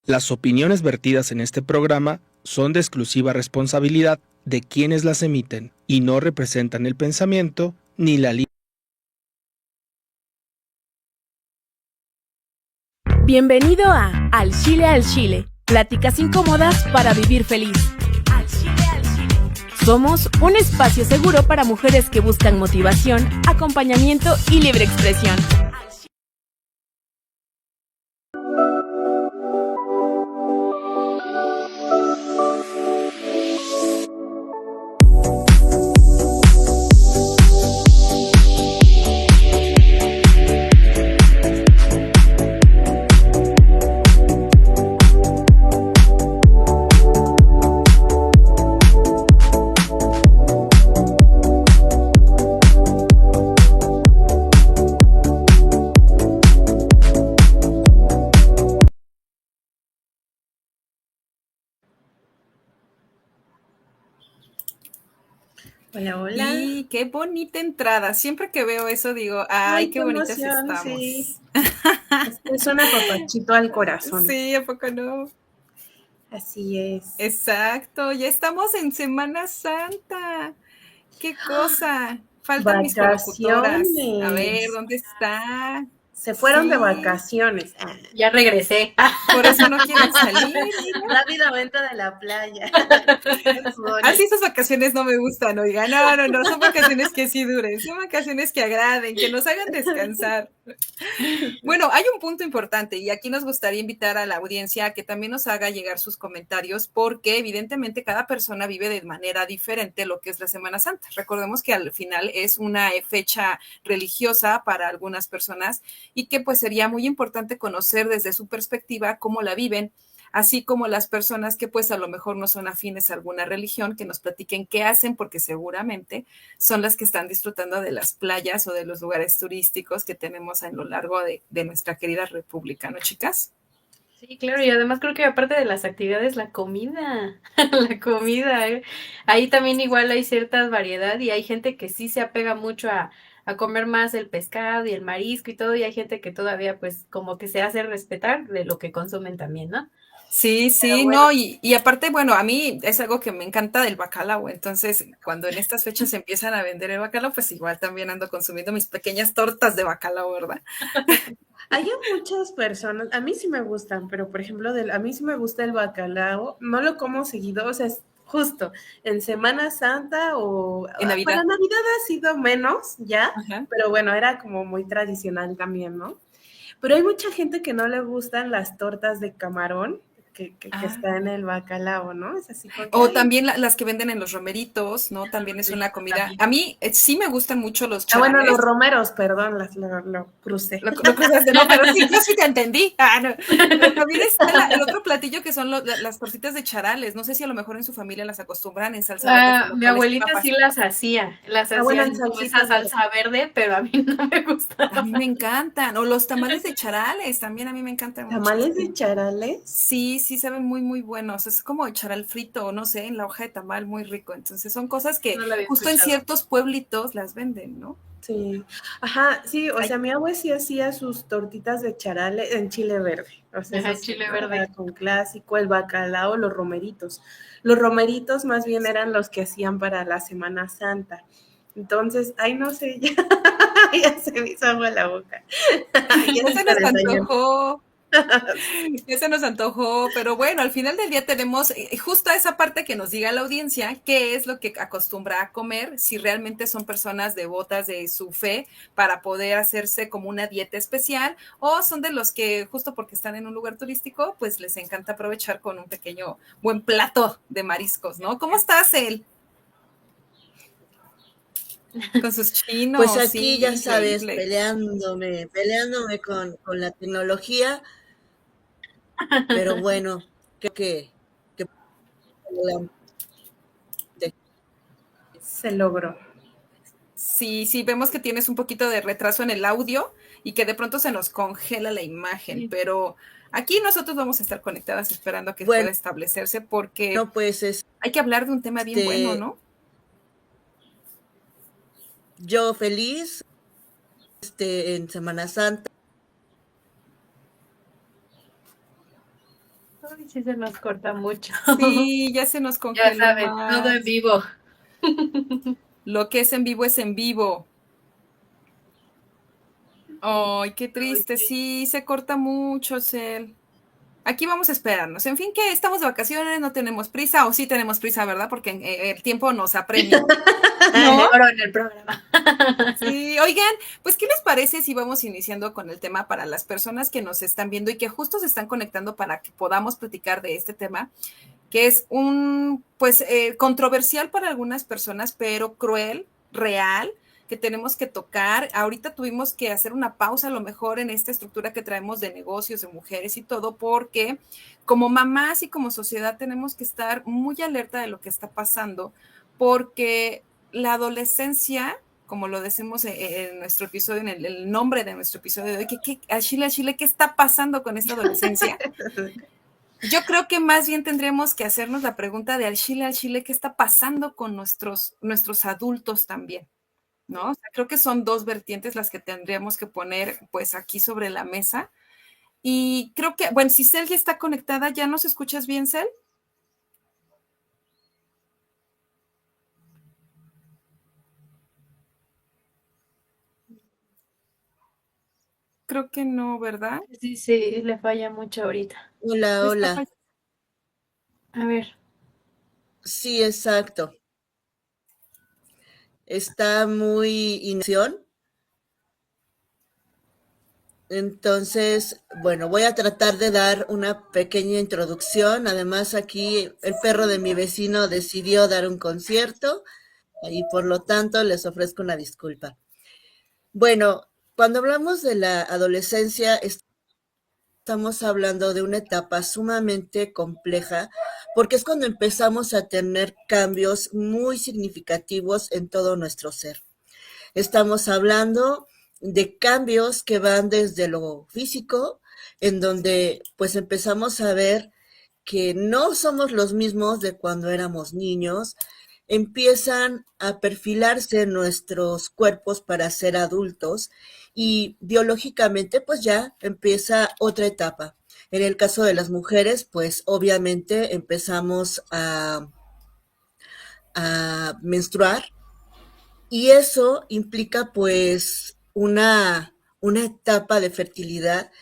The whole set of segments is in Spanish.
Las opiniones vertidas en este programa son de exclusiva responsabilidad de quienes las emiten y no representan el pensamiento ni la línea. Bienvenido a Al Chile, pláticas incómodas para vivir feliz. Al Chile. Somos un espacio seguro para mujeres que buscan motivación, acompañamiento y libre expresión. Hola, hola. Y qué bonita entrada. Siempre que veo eso digo, ay, qué bonitas emoción, estamos. Sí. Es un apapachito al corazón. Sí, ¿a poco no? Así es. Exacto, ya estamos en Semana Santa. ¡Qué cosa! Faltan mis colocutoras. A ver, ¿dónde está? Se fueron de vacaciones. Ya regresé. Por eso no quieren salir. Rápidamente de la playa. Así esas vacaciones no me gustan, oiga. No, son vacaciones que sí duren, son vacaciones que agraden, que nos hagan descansar. Bueno, hay un punto importante y aquí nos gustaría invitar a la audiencia a que también nos haga llegar sus comentarios porque evidentemente cada persona vive de manera diferente lo que es la Semana Santa. Recordemos que al final es una fecha religiosa para algunas personas y que pues sería muy importante conocer desde su perspectiva cómo la viven, así como las personas que pues a lo mejor no son afines a alguna religión, que nos platiquen qué hacen, porque seguramente son las que están disfrutando de las playas o de los lugares turísticos que tenemos a lo largo de nuestra querida república, ¿no, chicas? Sí, claro, y además creo que aparte de las actividades, la comida, la comida, ¿eh? Ahí también igual hay cierta variedad y hay gente que sí se apega mucho a comer más el pescado y el marisco y todo, y hay gente que todavía pues como que se hace respetar de lo que consumen también, ¿no? Sí, bueno. No, y aparte, bueno, a mí es algo que me encanta del bacalao, entonces cuando en estas fechas se empiezan a vender el bacalao, pues igual también ando consumiendo mis pequeñas tortas de bacalao, ¿verdad? Hay muchas personas, a mí sí me gustan, pero por ejemplo, a mí sí me gusta el bacalao, no lo como seguido, o sea, es justo en Semana Santa o en Navidad. Para Navidad ha sido menos ya, Ajá. Pero bueno, era como muy tradicional también, ¿no? Pero hay mucha gente que no le gustan las tortas de camarón que está en el bacalao, ¿no? Es así como o también las que venden en los romeritos, ¿no? También es una comida. También. A mí sí me gustan mucho los charales. Bueno, los romeros, perdón, lo crucé. Lo cruzaste, no, pero sí, yo sí te entendí. No. Pero también está el otro platillo que son las tortitas de charales. No sé si a lo mejor en su familia las acostumbran en salsa verde. Mi abuelita sí las hacía bueno, en como esa salsa verde, pero a mí no me gusta. A mí me encantan. O los tamales de charales, también a mí me encantan mucho. ¿Tamales de charales? Sí, saben muy, muy buenos. Es como charal frito, no sé, en la hoja de tamal, muy rico. Entonces son cosas que justo en ciertos pueblitos las venden, ¿no? Sí, ajá, sí, o sea, mi abue sí hacía sus tortitas de charales en chile verde, o sea, ajá, chile verde con clásico, el bacalao, los romeritos. Los romeritos más bien eran los que hacían para la Semana Santa. Entonces, ay, no sé, ya se me hizo agua la boca. Ya se nos antojó. Ya se nos antojó, pero bueno, al final del día tenemos justo esa parte que nos diga la audiencia qué es lo que acostumbra a comer, si realmente son personas devotas de su fe para poder hacerse como una dieta especial o son de los que justo porque están en un lugar turístico, pues les encanta aprovechar con un pequeño buen plato de mariscos, ¿no? ¿Cómo estás, El? Con sus chinos. Pues aquí sí, ya sabes, peleándome con la tecnología, pero bueno, creo que se logró. Sí, vemos que tienes un poquito de retraso en el audio y que de pronto se nos congela la imagen, sí. Pero aquí nosotros vamos a estar conectadas esperando a que pueda establecerse porque no, pues hay que hablar de un tema bien bueno, ¿no? Yo feliz en Semana Santa. Ay, sí se nos corta mucho. Sí, ya se nos Ya congeló saben, todo más. en vivo. Lo que es en vivo es en vivo. Ay, qué triste. Sí, se corta mucho, Cel. Aquí vamos a esperarnos. En fin, que estamos de vacaciones, no tenemos prisa, o sí tenemos prisa, ¿verdad? Porque el tiempo nos apremia. En ¿No? oro en el programa. Sí, oigan, pues, ¿qué les parece si vamos iniciando con el tema para las personas que nos están viendo y que justo se están conectando para que podamos platicar de este tema, que es pues, controversial para algunas personas, pero cruel, real, que tenemos que tocar. Ahorita tuvimos que hacer una pausa a lo mejor en esta estructura que traemos de negocios, de mujeres y todo, porque como mamás y como sociedad tenemos que estar muy alerta de lo que está pasando, porque la adolescencia, como lo decimos en nuestro episodio, en el nombre de nuestro episodio de hoy, a Chile, ¿qué está pasando con esta adolescencia? Yo creo que más bien tendríamos que hacernos la pregunta de al Chile, ¿qué está pasando con nuestros adultos también? ¿No? O sea, creo que son dos vertientes las que tendríamos que poner pues aquí sobre la mesa. Y creo que, bueno, si Cel ya está conectada, ¿ya nos escuchas bien, Cel? Creo que no, ¿verdad? Sí, sí, le falla mucho ahorita. Hola, hola. A ver. Sí, exacto. Está muy inacción. Entonces, bueno, voy a tratar de dar una pequeña introducción. Además, aquí el perro de mi vecino decidió dar un concierto y por lo tanto les ofrezco una disculpa. Bueno, cuando hablamos de la adolescencia, estamos hablando de una etapa sumamente compleja porque es cuando empezamos a tener cambios muy significativos en todo nuestro ser. Estamos hablando de cambios que van desde lo físico, en donde pues empezamos a ver que no somos los mismos de cuando éramos niños, empiezan a perfilarse nuestros cuerpos para ser adultos y biológicamente pues ya empieza otra etapa. En el caso de las mujeres, pues obviamente empezamos a menstruar y eso implica pues una etapa de fertilidad,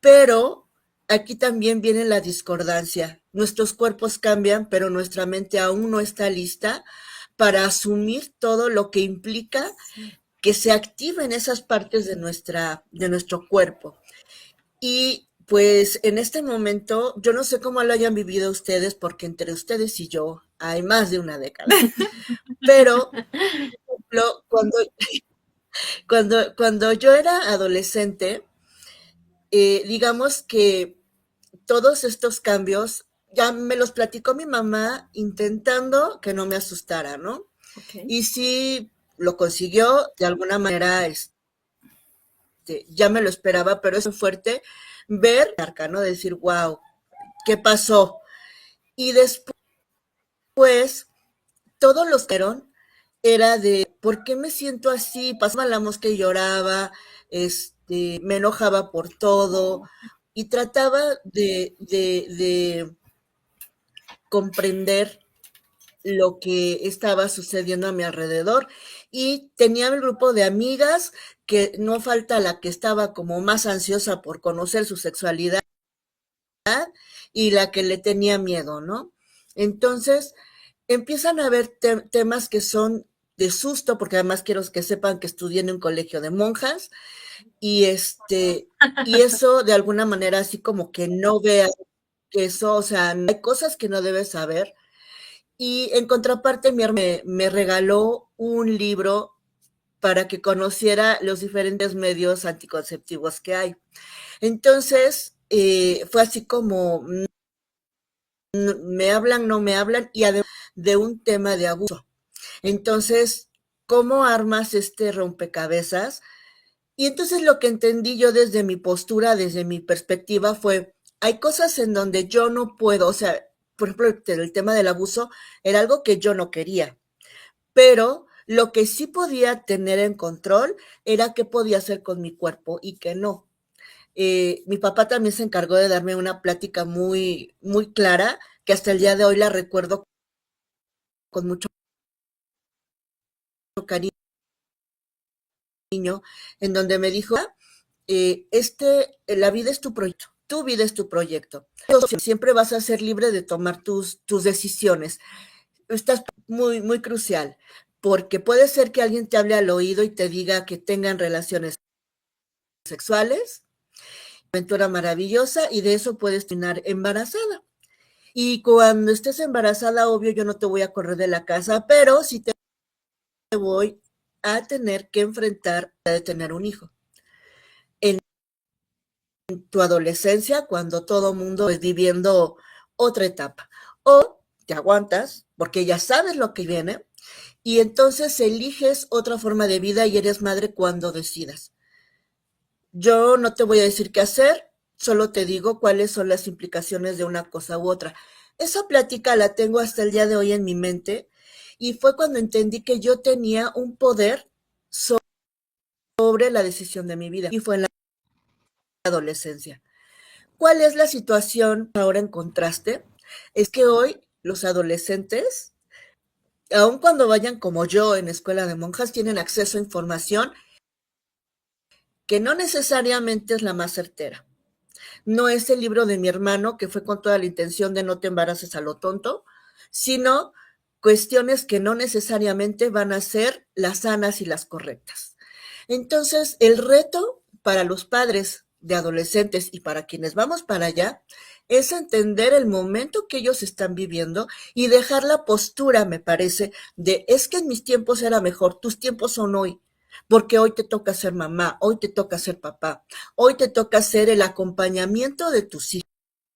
pero aquí también viene la discordancia. Nuestros cuerpos cambian, pero nuestra mente aún no está lista para asumir todo lo que implica que se activen esas partes de nuestro cuerpo. Y pues en este momento, yo no sé cómo lo hayan vivido ustedes, porque entre ustedes y yo hay más de una década. Pero cuando yo era adolescente, digamos que todos estos cambios ya me los platicó mi mamá intentando que no me asustara, ¿no? Okay. Y sí lo consiguió de alguna manera, ya me lo esperaba, pero es fuerte ver, ¿no? Decir, wow, ¿qué pasó? Y después, todos los que era de, ¿por qué me siento así? Pasaba la mosca y lloraba, me enojaba por todo y trataba de comprender lo que estaba sucediendo a mi alrededor y tenía el grupo de amigas que no falta la que estaba como más ansiosa por conocer su sexualidad y la que le tenía miedo, ¿no? Entonces empiezan a haber temas que son de susto, porque además quiero que sepan que estudié en un colegio de monjas y y eso de alguna manera así como que no veas que eso, o sea, hay cosas que no debes saber. Y en contraparte, me regaló un libro para que conociera los diferentes medios anticonceptivos que hay. Entonces, fue así como, me hablan, no me hablan, y además de un tema de abuso. Entonces, ¿cómo armas este rompecabezas? Y entonces lo que entendí yo desde mi postura, desde mi perspectiva, fue, hay cosas en donde yo no puedo, o sea, por ejemplo, el tema del abuso era algo que yo no quería, pero lo que sí podía tener en control era qué podía hacer con mi cuerpo y qué no. Mi papá también se encargó de darme una plática muy, muy clara, que hasta el día de hoy la recuerdo con mucho cariño, en donde me dijo, la vida es tu proyecto, tu vida es tu proyecto. Siempre vas a ser libre de tomar tus decisiones. Estás muy, muy crucial, porque puede ser que alguien te hable al oído y te diga que tengan relaciones sexuales, aventura maravillosa, y de eso puedes terminar embarazada. Y cuando estés embarazada, obvio, yo no te voy a correr de la casa, pero sí te voy a tener que enfrentar a tener un hijo. En tu adolescencia, cuando todo mundo es viviendo otra etapa, o te aguantas porque ya sabes lo que viene y entonces eliges otra forma de vida y eres madre cuando decidas. Yo no te voy a decir qué hacer, solo te digo cuáles son las implicaciones de una cosa u otra. Esa plática la tengo hasta el día de hoy en mi mente y fue cuando entendí que yo tenía un poder sobre la decisión de mi vida y fue en la adolescencia. ¿Cuál es la situación ahora en contraste? Es que hoy los adolescentes, aun cuando vayan como yo en escuela de monjas, tienen acceso a información que no necesariamente es la más certera. No es el libro de mi hermano, que fue con toda la intención de no te embaraces a lo tonto, sino cuestiones que no necesariamente van a ser las sanas y las correctas. Entonces, el reto para los padres de adolescentes y para quienes vamos para allá es entender el momento que ellos están viviendo y dejar la postura, me parece, de es que en mis tiempos era mejor, tus tiempos son hoy, porque hoy te toca ser mamá, hoy te toca ser papá, hoy te toca hacer el acompañamiento de tus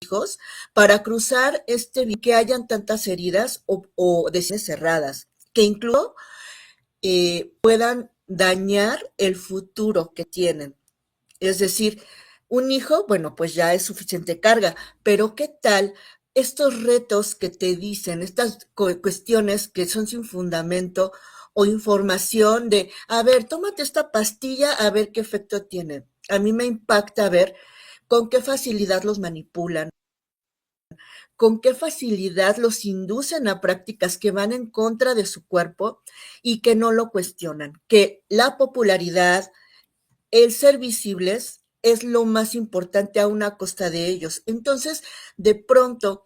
hijos para cruzar que hayan tantas heridas o decisiones cerradas, que incluso puedan dañar el futuro que tienen. Es decir, un hijo, bueno, pues ya es suficiente carga, pero ¿qué tal estos retos que te dicen, estas cuestiones que son sin fundamento o información de, a ver, tómate esta pastilla a ver qué efecto tiene? A mí me impacta ver con qué facilidad los manipulan, con qué facilidad los inducen a prácticas que van en contra de su cuerpo y que no lo cuestionan, que la popularidad, el ser visibles es lo más importante a una costa de ellos. Entonces, de pronto,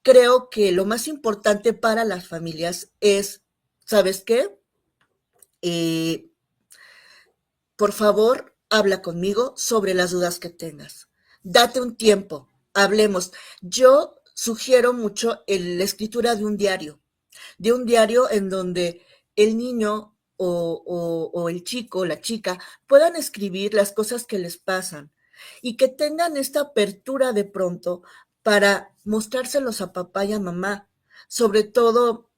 creo que lo más importante para las familias es, ¿sabes qué? Por favor, habla conmigo sobre las dudas que tengas. Date un tiempo, hablemos. Yo sugiero mucho la escritura de un diario en donde el niño o el chico o la chica puedan escribir las cosas que les pasan y que tengan esta apertura de pronto para mostrárselos a papá y a mamá, sobre todo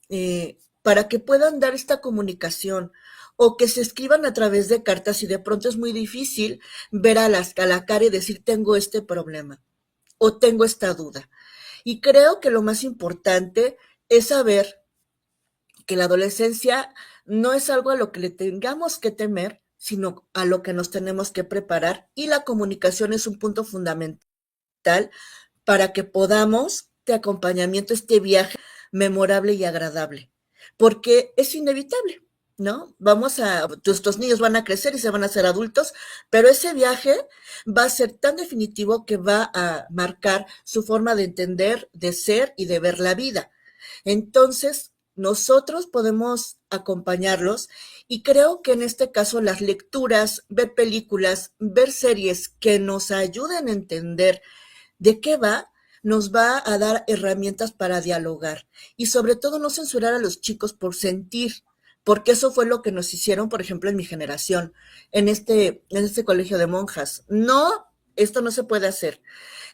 para que puedan dar esta comunicación o que se escriban a través de cartas y de pronto es muy difícil ver a la cara y decir tengo este problema o tengo esta duda. Y creo que lo más importante es saber que la adolescencia no es algo a lo que le tengamos que temer, sino a lo que nos tenemos que preparar y la comunicación es un punto fundamental para que podamos de acompañamiento este viaje memorable y agradable, porque es inevitable, ¿no? Nuestros niños van a crecer y se van a hacer adultos, pero ese viaje va a ser tan definitivo que va a marcar su forma de entender, de ser y de ver la vida. Entonces, nosotros podemos acompañarlos y creo que en este caso las lecturas, ver películas, ver series que nos ayuden a entender de qué va, nos va a dar herramientas para dialogar y sobre todo no censurar a los chicos por sentir, porque eso fue lo que nos hicieron, por ejemplo, en mi generación, en este colegio de monjas. No, esto no se puede hacer.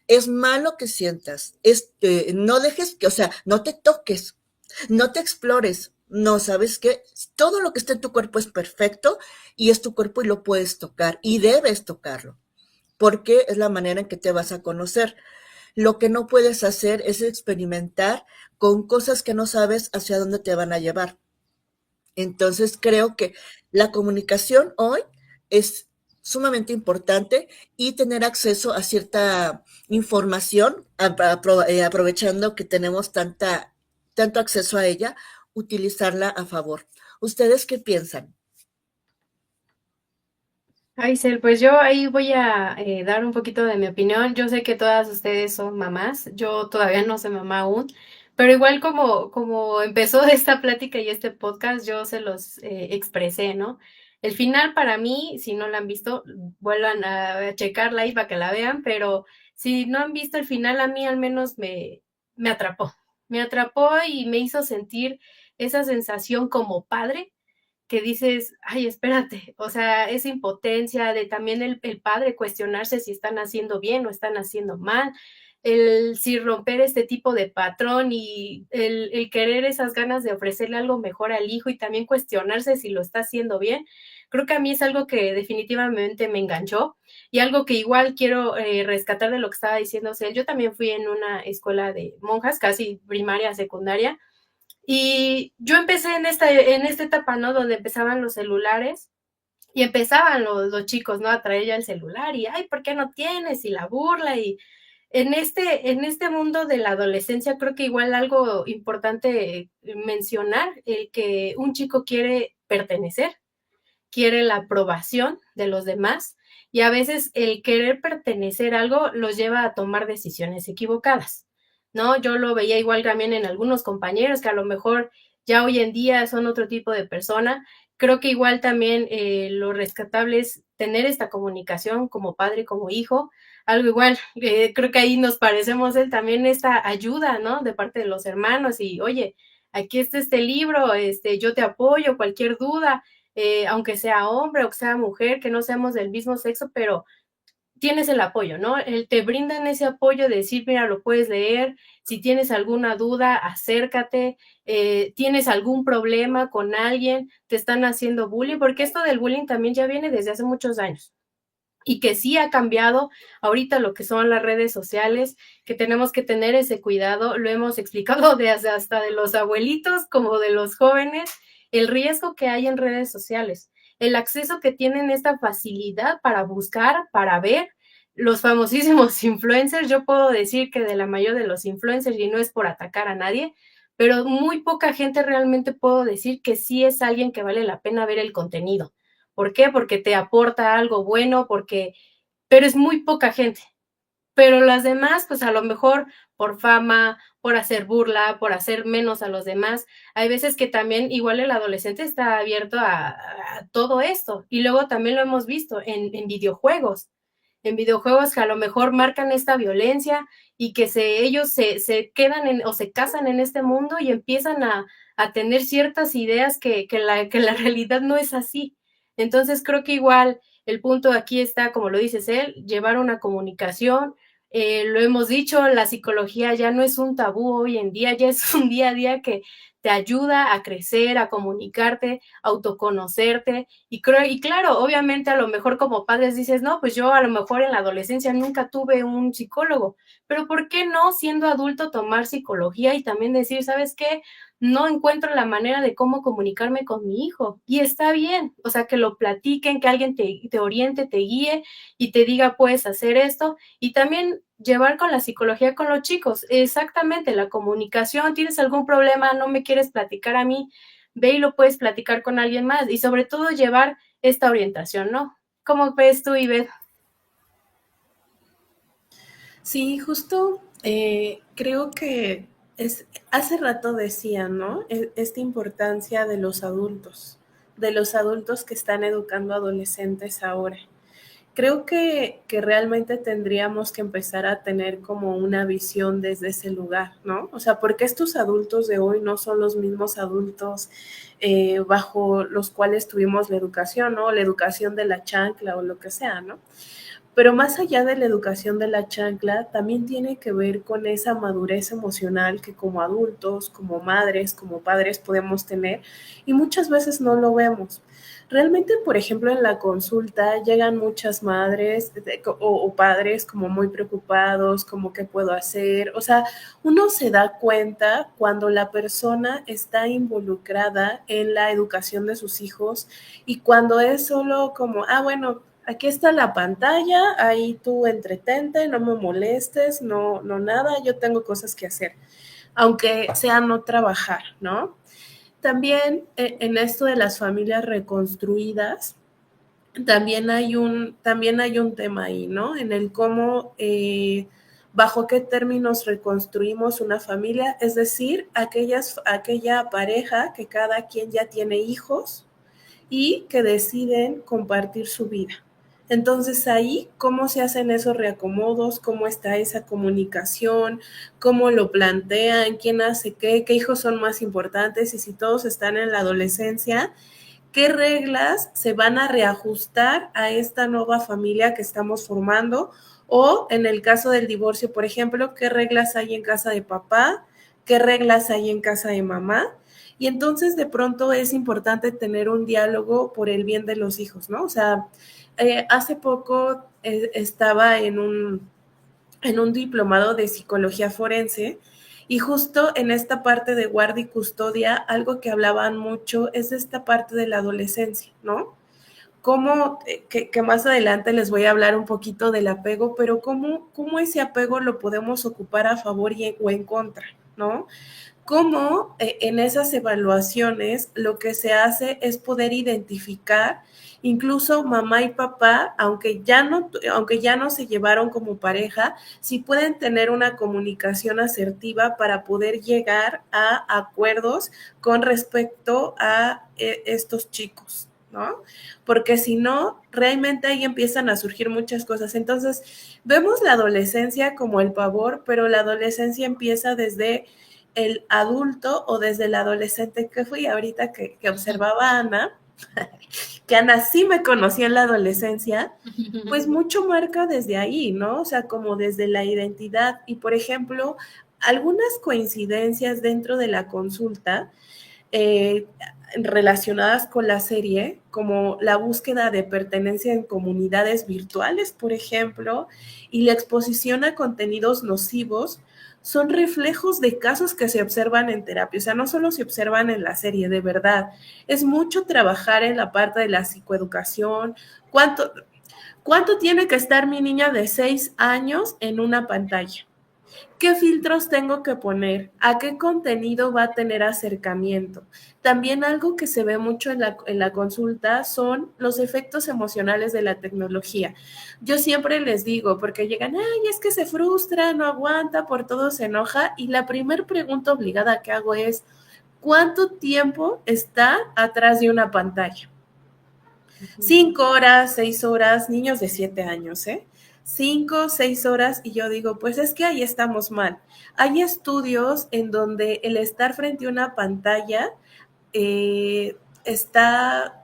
Es malo que sientas, no dejes que, o sea, no te toques, no te explores, no, ¿sabes qué? Todo lo que está en tu cuerpo es perfecto y es tu cuerpo y lo puedes tocar y debes tocarlo, porque es la manera en que te vas a conocer. Lo que no puedes hacer es experimentar con cosas que no sabes hacia dónde te van a llevar. Entonces creo que la comunicación hoy es sumamente importante, y tener acceso a cierta información, aprovechando que tenemos tanto acceso a ella, utilizarla a favor. ¿Ustedes qué piensan? Ay, Cel, pues yo ahí voy a dar un poquito de mi opinión. Yo sé que todas ustedes son mamás, yo todavía no soy mamá aún, pero igual como empezó esta plática y este podcast, yo se los expresé, ¿no? El final para mí, si no la han visto, vuelvan a checarla ahí para que la vean, pero si no han visto el final, a mí al menos me atrapó. Me atrapó y me hizo sentir esa sensación como padre que dices, ay, espérate, o sea, esa impotencia de también el padre cuestionarse si están haciendo bien o están haciendo mal, el si romper este tipo de patrón y el querer esas ganas de ofrecerle algo mejor al hijo y también cuestionarse si lo está haciendo bien, creo que a mí es algo que definitivamente me enganchó y algo que igual quiero rescatar de lo que estaba diciendo. O sea, yo también fui en una escuela de monjas, casi primaria, secundaria, y yo empecé en esta etapa, ¿no? Donde empezaban los celulares y empezaban los chicos, ¿no? A traer ya el celular y, ay, ¿por qué no tienes? Y la burla y en este mundo de la adolescencia creo que igual algo importante mencionar, el que un chico quiere pertenecer, quiere la aprobación de los demás y a veces el querer pertenecer a algo los lleva a tomar decisiones equivocadas, ¿no? Yo lo veía igual también en algunos compañeros que a lo mejor ya hoy en día son otro tipo de persona. Creo que igual también lo rescatable es tener esta comunicación como padre, como hijo, algo igual, creo que ahí nos parecemos él también esta ayuda, ¿no? De parte de los hermanos y, oye, aquí está este libro, yo te apoyo, cualquier duda, aunque sea hombre o sea mujer, que no seamos del mismo sexo, pero tienes el apoyo, ¿no? Te brindan ese apoyo de decir, mira, lo puedes leer, si tienes alguna duda, acércate, tienes algún problema con alguien, te están haciendo bullying, porque esto del bullying también ya viene desde hace muchos años y que sí ha cambiado ahorita lo que son las redes sociales, que tenemos que tener ese cuidado, lo hemos explicado desde hasta de los abuelitos como de los jóvenes, el riesgo que hay en redes sociales, el acceso que tienen, esta facilidad para buscar, para ver, los famosísimos influencers. Yo puedo decir que de la mayoría de los influencers, y no es por atacar a nadie, pero muy poca gente realmente puedo decir que sí es alguien que vale la pena ver el contenido. ¿Por qué? Porque te aporta algo bueno, pero es muy poca gente. Pero las demás, pues a lo mejor por fama, por hacer burla, por hacer menos a los demás. Hay veces que también igual el adolescente está abierto a todo esto. Y luego también lo hemos visto en videojuegos que a lo mejor marcan esta violencia y que ellos se quedan o se casan en este mundo y empiezan a tener ciertas ideas que la realidad no es así. Entonces creo que igual el punto aquí está, como lo dices él, llevar una comunicación. Lo hemos dicho, la psicología ya no es un tabú hoy en día, ya es un día a día que te ayuda a crecer, a comunicarte, a autoconocerte. Y claro, obviamente a lo mejor como padres dices, no, pues yo a lo mejor en la adolescencia nunca tuve un psicólogo, pero ¿por qué no siendo adulto tomar psicología y también decir, ¿sabes qué? No encuentro la manera de cómo comunicarme con mi hijo. Y está bien, o sea, que lo platiquen, que alguien te oriente, te guíe y te diga, puedes hacer esto. Y también llevar con la psicología con los chicos, exactamente, la comunicación. ¿Tienes algún problema? ¿No me quieres platicar a mí? Ve y lo puedes platicar con alguien más. Y sobre todo llevar esta orientación, ¿no? ¿Cómo ves tú, Ivette? Sí, justo creo que hace rato decía, ¿no? Esta importancia de los adultos que están educando adolescentes ahora. Creo que realmente tendríamos que empezar a tener como una visión desde ese lugar, ¿no? O sea, porque estos adultos de hoy no son los mismos adultos bajo los cuales tuvimos la educación, ¿no? La educación de la chancla o lo que sea, ¿no? Pero más allá de la educación de la chancla, también tiene que ver con esa madurez emocional que como adultos, como madres, como padres podemos tener y muchas veces no lo vemos. Realmente, por ejemplo, en la consulta llegan muchas madres o padres como muy preocupados, como qué puedo hacer. O sea, uno se da cuenta cuando la persona está involucrada en la educación de sus hijos y cuando es solo como, bueno, aquí está la pantalla, ahí tú entretente, no me molestes, no nada, yo tengo cosas que hacer, aunque sea no trabajar, ¿no? También en esto de las familias reconstruidas, también hay un tema ahí, ¿no? En el cómo, bajo qué términos reconstruimos una familia, es decir, aquella pareja que cada quien ya tiene hijos y que deciden compartir su vida. Entonces ahí, ¿cómo se hacen esos reacomodos? ¿Cómo está esa comunicación? ¿Cómo lo plantean? ¿Quién hace qué? ¿Qué hijos son más importantes? Y si todos están en la adolescencia, ¿qué reglas se van a reajustar a esta nueva familia que estamos formando? O en el caso del divorcio, por ejemplo, ¿qué reglas hay en casa de papá? ¿Qué reglas hay en casa de mamá? Y entonces de pronto es importante tener un diálogo por el bien de los hijos, ¿no? O sea, hace poco estaba en un diplomado de psicología forense y justo en esta parte de guardia y custodia, algo que hablaban mucho es esta parte de la adolescencia, ¿no? Cómo, que más adelante les voy a hablar un poquito del apego, pero cómo ese apego lo podemos ocupar a favor o en contra, ¿no? Cómo en esas evaluaciones lo que se hace es poder identificar incluso mamá y papá, aunque ya no se llevaron como pareja, sí pueden tener una comunicación asertiva para poder llegar a acuerdos con respecto a estos chicos, ¿no? Porque si no, realmente ahí empiezan a surgir muchas cosas. Entonces, vemos la adolescencia como el pavor, pero la adolescencia empieza desde el adulto o desde el adolescente que fui ahorita que observaba a Ana, que Ana sí me conocía en la adolescencia, pues mucho marca desde ahí, ¿no? O sea, como desde la identidad y, por ejemplo, algunas coincidencias dentro de la consulta eh, relacionadas con la serie, como la búsqueda de pertenencia en comunidades virtuales, por ejemplo, y la exposición a contenidos nocivos, son reflejos de casos que se observan en terapia. O sea, no solo se observan en la serie, de verdad. Es mucho trabajar en la parte de la psicoeducación. ¿Cuánto tiene que estar mi niña de 6 años en una pantalla? ¿Qué filtros tengo que poner? ¿A qué contenido va a tener acercamiento? También algo que se ve mucho en la consulta son los efectos emocionales de la tecnología. Yo siempre les digo, porque llegan, ay, es que se frustra, no aguanta, por todo se enoja, y la primera pregunta obligada que hago es, ¿cuánto tiempo está atrás de una pantalla? 5 horas, 6 horas, niños de 7 años, 5, 6 horas, y yo digo, pues es que ahí estamos mal. Hay estudios en donde el estar frente a una pantalla está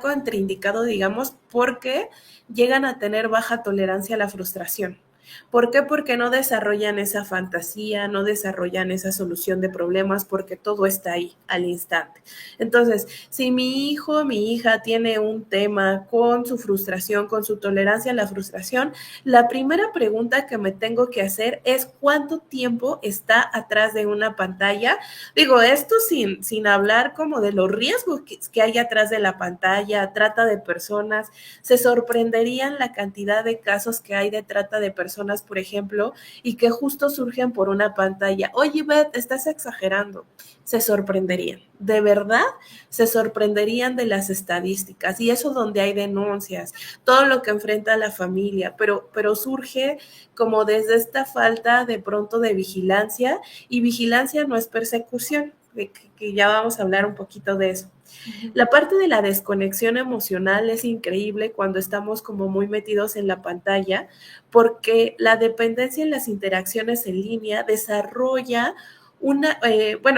contraindicado, digamos, porque llegan a tener baja tolerancia a la frustración. ¿Por qué? Porque no desarrollan esa fantasía, no desarrollan esa solución de problemas, porque todo está ahí al instante. Entonces, si mi hijo, mi hija tiene un tema con su frustración, con su tolerancia a la frustración, la primera pregunta que me tengo que hacer es ¿cuánto tiempo está atrás de una pantalla? Digo, esto sin hablar como de los riesgos que hay atrás de la pantalla, trata de personas. Se sorprenderían la cantidad de casos que hay de trata de personas, por ejemplo, y que justo surgen por una pantalla. Oye, Beth, estás exagerando. Se sorprenderían. De verdad, se sorprenderían de las estadísticas. Y eso donde hay denuncias, todo lo que enfrenta la familia, pero surge como desde esta falta de pronto de vigilancia, y vigilancia no es persecución, que ya vamos a hablar un poquito de eso. La parte de la desconexión emocional es increíble cuando estamos como muy metidos en la pantalla, porque la dependencia en las interacciones en línea desarrolla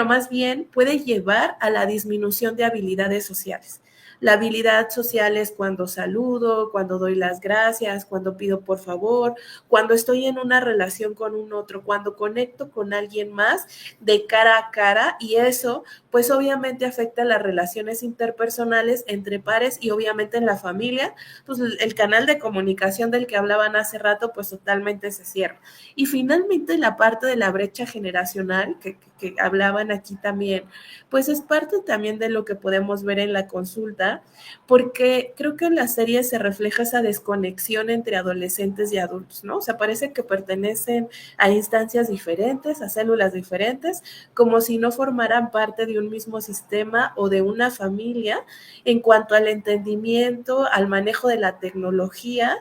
más bien puede llevar a la disminución de habilidades sociales. La habilidad social es cuando saludo, cuando doy las gracias, cuando pido por favor, cuando estoy en una relación con un otro, cuando conecto con alguien más de cara a cara, y eso pues obviamente afecta las relaciones interpersonales entre pares y obviamente en la familia, pues el canal de comunicación del que hablaban hace rato pues totalmente se cierra. Y finalmente la parte de la brecha generacional que hablaban aquí también, pues es parte también de lo que podemos ver en la consulta, gusta porque creo que en la serie se refleja esa desconexión entre adolescentes y adultos, ¿no? O sea, parece que pertenecen a instancias diferentes, a células diferentes, como si no formaran parte de un mismo sistema o de una familia en cuanto al entendimiento, al manejo de la tecnología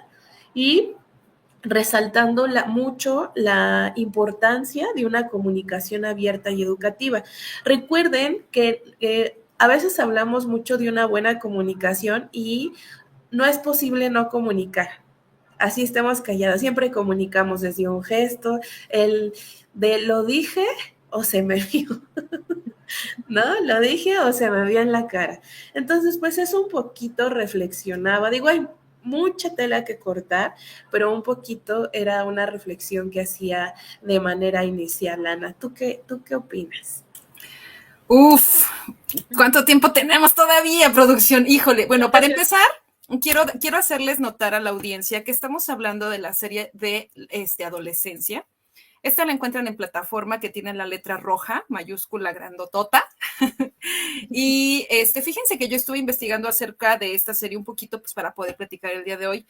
y resaltando mucho la importancia de una comunicación abierta y educativa. Recuerden que a veces hablamos mucho de una buena comunicación y no es posible no comunicar. Así estemos callados, siempre comunicamos desde un gesto, el de lo dije o se me vio, ¿no? Lo dije o se me vio en la cara. Entonces, pues eso un poquito reflexionaba. Digo, hay mucha tela que cortar, pero un poquito era una reflexión que hacía de manera inicial, Ana. ¿Tú qué opinas? Uf, ¿cuánto tiempo tenemos todavía, producción? Híjole, bueno, para empezar, quiero hacerles notar a la audiencia que estamos hablando de la serie de adolescencia. Esta la encuentran en plataforma que tiene la letra roja, mayúscula grandotota. Y fíjense que yo estuve investigando acerca de esta serie un poquito, pues para poder platicar el día de hoy.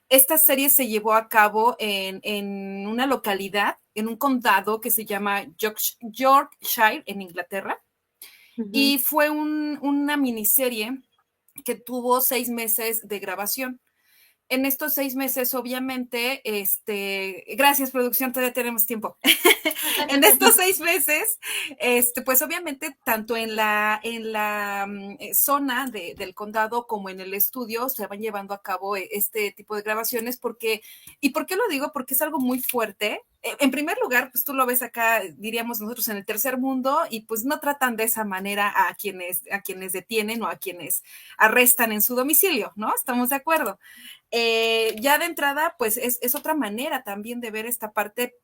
Esta serie se llevó a cabo en una localidad, en un condado que se llama Yorkshire, en Inglaterra. Y fue una miniserie que tuvo 6 meses de grabación. En estos 6 meses, obviamente, gracias, producción, todavía tenemos tiempo. En estos 6 meses, pues obviamente, tanto en la zona del condado como en el estudio se van llevando a cabo este tipo de grabaciones porque, ¿y por qué lo digo? Porque es algo muy fuerte. En primer lugar, pues tú lo ves acá, diríamos nosotros, en el tercer mundo, y pues no tratan de esa manera a quienes detienen o a quienes arrestan en su domicilio, ¿no? ¿Estamos de acuerdo? Ya de entrada, pues es otra manera también de ver esta parte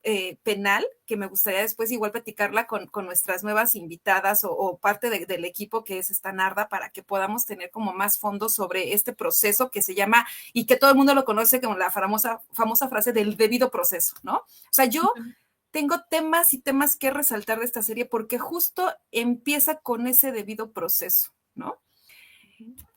penal, que me gustaría después igual platicarla con nuestras nuevas invitadas o parte del equipo que es esta Narda, para que podamos tener como más fondos sobre este proceso que se llama, y que todo el mundo lo conoce como la famosa frase del debido proceso, ¿no? O sea, yo tengo temas y temas que resaltar de esta serie porque justo empieza con ese debido proceso, ¿no?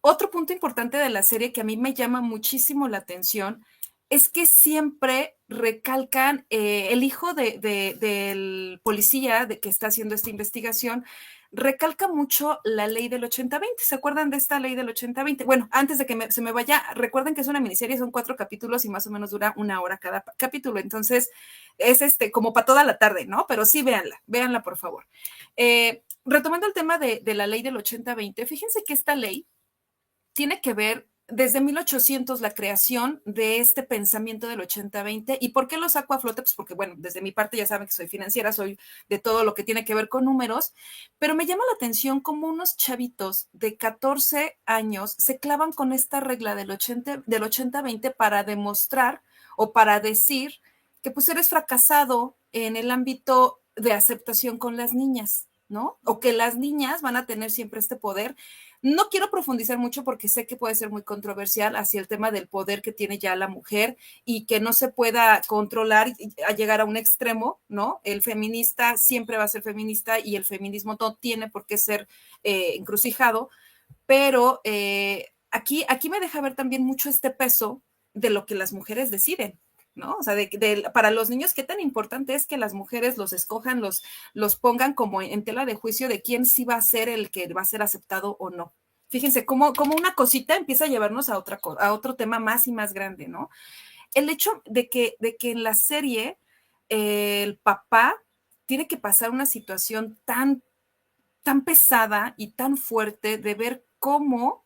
Otro punto importante de la serie que a mí me llama muchísimo la atención es que siempre recalcan el hijo del policía que está haciendo esta investigación, recalca mucho la ley del 80-20. ¿Se acuerdan de esta ley del 80-20? Bueno, antes de que se me vaya, recuerden que es una miniserie, son 4 capítulos y más o menos dura 1 hora cada capítulo. Entonces, es como para toda la tarde, ¿no? Pero sí, véanla por favor. Retomando el tema de la ley del 80-20, fíjense que esta ley tiene que ver desde 1800 la creación de este pensamiento del 80-20. ¿Y por qué lo saco a flote? Pues porque, bueno, desde mi parte ya saben que soy financiera, soy de todo lo que tiene que ver con números, pero me llama la atención cómo unos chavitos de 14 años se clavan con esta regla del 80-20 para demostrar o para decir que pues eres fracasado en el ámbito de aceptación con las niñas, ¿no? O que las niñas van a tener siempre este poder. No quiero profundizar mucho porque sé que puede ser muy controversial hacia el tema del poder que tiene ya la mujer y que no se pueda controlar a llegar a un extremo, ¿no? El feminista siempre va a ser feminista y el feminismo no tiene por qué ser encrucijado, pero aquí me deja ver también mucho este peso de lo que las mujeres deciden, ¿no? O sea, para los niños, qué tan importante es que las mujeres los escojan, los pongan como en tela de juicio de quién sí va a ser el que va a ser aceptado o no. Fíjense cómo una cosita empieza a llevarnos a otro tema más y más grande, ¿no? El hecho de que en la serie el papá tiene que pasar una situación tan pesada y tan fuerte de ver cómo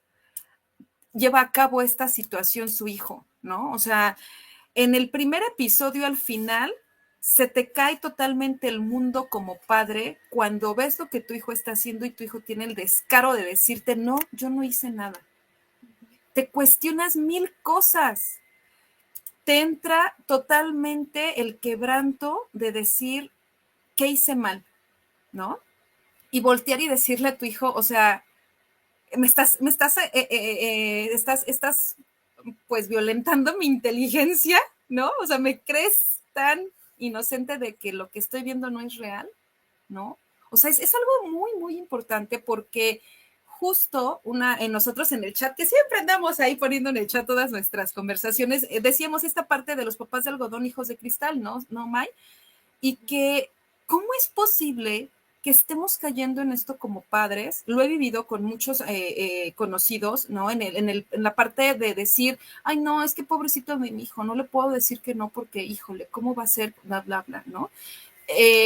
lleva a cabo esta situación su hijo, ¿no? O sea, en el primer episodio, al final, se te cae totalmente el mundo como padre cuando ves lo que tu hijo está haciendo y tu hijo tiene el descaro de decirte, no, yo no hice nada. Te cuestionas 1000 cosas. Te entra totalmente el quebranto de decir, ¿qué hice mal? ¿No? Y voltear y decirle a tu hijo, o sea, estás pues violentando mi inteligencia, ¿no? O sea, ¿me crees tan inocente de que lo que estoy viendo no es real? ¿No? O sea, es algo muy, muy importante porque justo nosotros en el chat, que siempre andamos ahí poniendo en el chat todas nuestras conversaciones, decíamos esta parte de los papás de algodón, hijos de cristal, ¿no, May? Y que, ¿cómo es posible que estemos cayendo en esto como padres? Lo he vivido con muchos conocidos, ¿no? En la parte de decir, ay, no, es que pobrecito de mi hijo, no le puedo decir que no porque, híjole, ¿cómo va a ser? Bla, bla, bla, ¿no?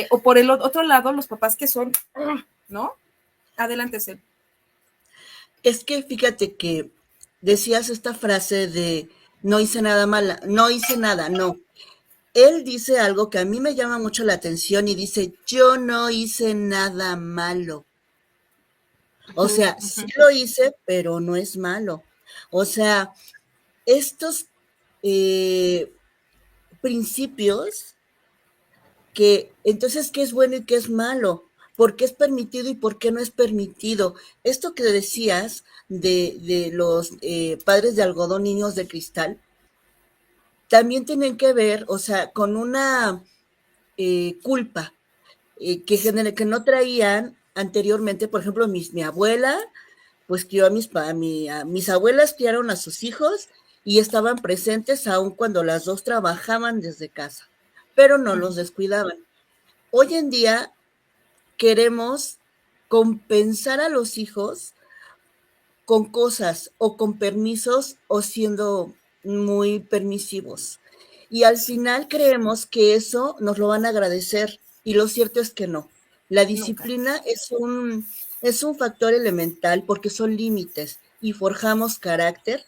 O por el otro lado, los papás que son, ¿no? Adelante, Cel. Es que fíjate que decías esta frase de no hice nada mala, no hice nada, no. Él dice algo que a mí me llama mucho la atención y dice, yo no hice nada malo. O sea, sí lo hice, pero no es malo. O sea, estos principios que entonces, ¿qué es bueno y qué es malo? ¿Por qué es permitido y por qué no es permitido? Esto que decías de los padres de algodón, niños de cristal, también tienen que ver, o sea, con una culpa que no traían anteriormente. Por ejemplo, mi abuela, pues crió mis abuelas criaron a sus hijos y estaban presentes aun cuando las dos trabajaban desde casa, pero no los descuidaban. Hoy en día queremos compensar a los hijos con cosas o con permisos o siendo muy permisivos. Y al final creemos que eso nos lo van a agradecer y lo cierto es que no. La disciplina es un factor elemental porque son límites y forjamos carácter